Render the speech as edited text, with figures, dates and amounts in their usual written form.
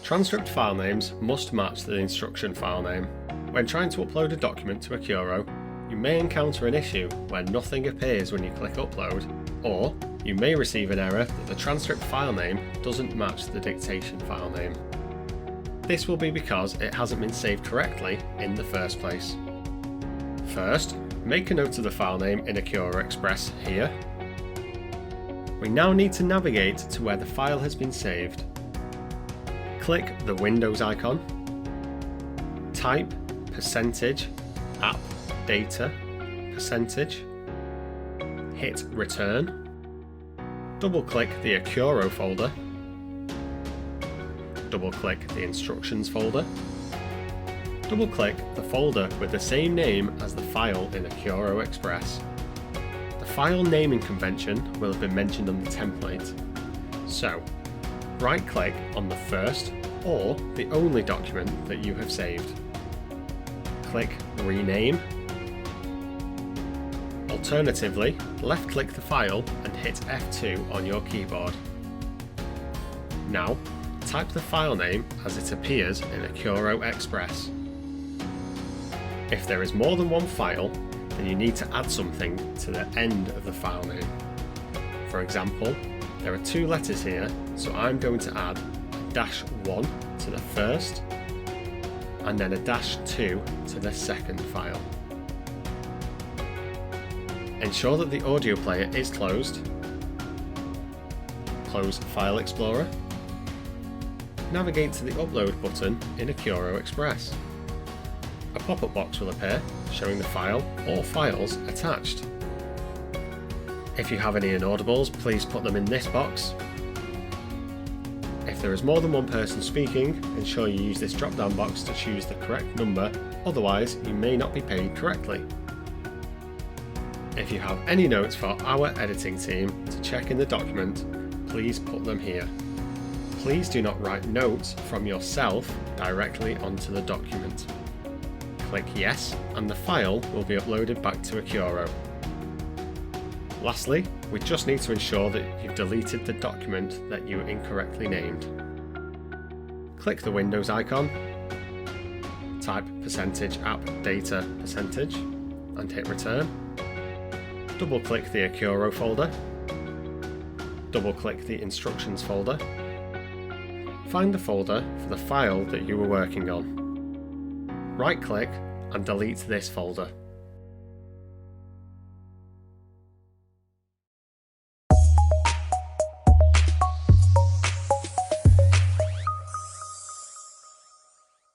Transcript file names must match the instruction file name. When trying to upload a document to Accuro, you may encounter an issue where nothing appears when you click upload, or you may receive an error that the transcript file name doesn't match the dictation file name. This will be because it hasn't been saved correctly in the first place. First, make a note of the file name in Accuro Express here. We now need to navigate to where the file has been saved. Click the Windows icon, type %app data %, hit return, double click the Accuro folder, double click the instructions folder, double click the folder with the same name as the file in Accuro Express. The file naming convention will have been mentioned on the template, so right click on the first or the only document that you have saved. Click rename. Alternatively, left click the file and hit F2 on your keyboard. Now, type the file name as it appears in Accuro Express. If there is more than one file, then you need to add something to the end of the file name. For example, there are 2 letters here, so I'm going to add a -1 to the first and then a -2 to the second file. Ensure that the audio player is closed. Close File Explorer. Navigate to the Upload button in Accuro Express. A pop-up box will appear showing the file or files attached. If you have any inaudibles, please put them in this box. If there is more than one person speaking, ensure you use this drop-down box to choose the correct number, otherwise you may not be paid correctly. If you have any notes for our editing team to check in the document, please put them here. Please do not write notes from yourself directly onto the document. Click Yes and the file will be uploaded back to Accuro. Lastly, we just need to ensure that you've deleted the document that you incorrectly named. Click the Windows icon, type %app data % and hit return. Double click the Accuro folder, double click the instructions folder. Find the folder for the file that you were working on. Right click and delete this folder.